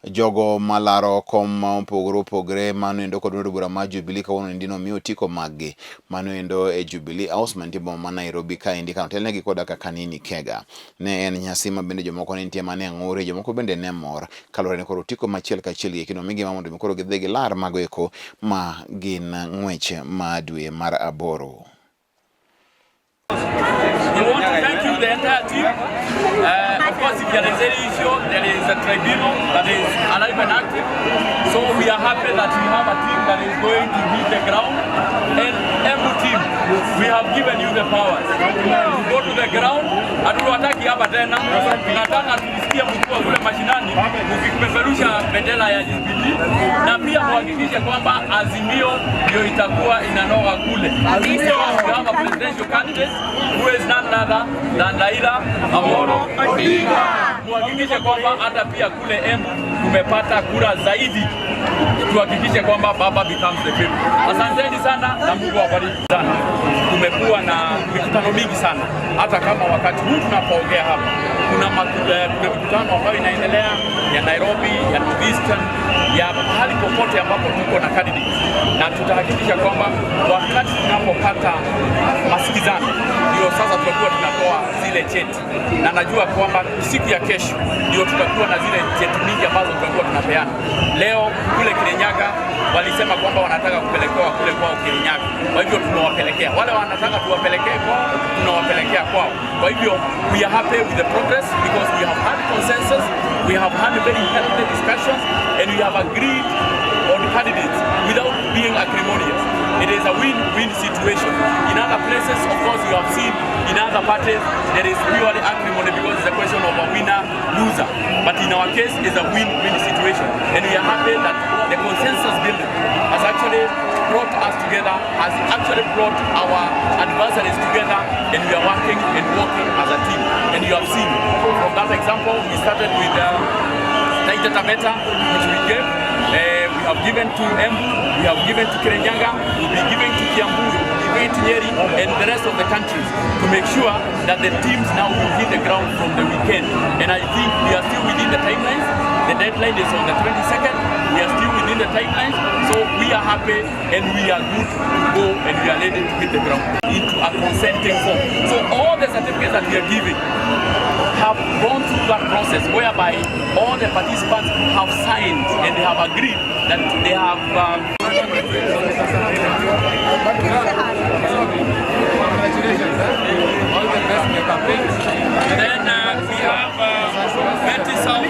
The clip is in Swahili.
jogo malaro kom pogre mano endo kod bura ma Jubilee ka wono ndino mi otiko maggi mano endo e Jubilee House mantibo ma Nairobi ka indi ka hotel negi koda ka kanini kega ne en nyasi ma bende jomoko ne nitie mane ng'ure jomoko bende ne mor kalore ne koro otiko machiel kachiel gi kino migi mamondo koro gidhi gi lar mago eko ma gin ng'weche ma dwe mar aboro. We want to thank you, the entire team. Of course, if there is any issue, there is a tribunal that is alive and active. So we are happy that we have a team that is going to hit the ground. And every team, we have given you the powers to go to the ground. Hatuwataki hapa tena. Tunataka tulisikia mkuu kule mashinani ukipeperusha bendera ya Jubilee na pia kuhakikisha kwamba Azimio ndio itakuwa inanoga kule. So we have a presidential candidate who is none other than Raila Amolo Odinga. Kuhakikisha kwamba hata pia kule Embu tumepata kura zaidi, tuhakikishe kwamba baba becomes the king. Asanteni sana na Mungu awabariki sana. Tumekuwa na mikutano mingi sana, hata kama wakati huu tunapoongea hapa kuna mikutano ambayo inaendelea ya Nairobi, ya Northeastern, ya mahali popote ambapo tuko na candidates, na tutahakikisha kwamba wakati tunapopata masikizano ndio sasa tutakuwa tunatoa zile cheti, na najua kwamba siku ya kesho ndio tutakuwa na zile cheti mingi ambazo tutakuwa tunapeana. Leo kule Kirinyaga walisema kwamba wanataka kupelekewa kule kwao Kirinyaga, kwa hivyo tunawapelekea. Wale wanataka tuwapelekee kwao, tunawapelekea kwao. Kwa hivyo we are happy with the progress because we have had consensus, we have had very healthy discussions, and we have agreed on candidates without being acrimonious. It is a win-win situation. In other places, of course, you have seen in other parties there is purely acrimony because it's a question of a winner-loser. But in our case, it's a win-win situation, and we are happy that the consensus building has actually brought us together, has actually brought our adversaries together, and we are working and working as a team. And you have seen from that example, we started with Taita Taveta, which we gave. We have given to Embu, we have given to Kirinyaga, we will be giving to Kiambu, giving to Nyeri, and the rest of the countries to make sure that the teams now will hit the ground from the weekend. And I think we are still within the timelines. The deadline is on the 22nd. We are still within the timelines. So we are happy and we are good to go, and we are ready to hit the ground into a consenting form. So all the certificates that we are giving have gone through that process whereby all the participants have signed and they have agreed that they have Congratulations. All the best in your campaign. Then we have Betty South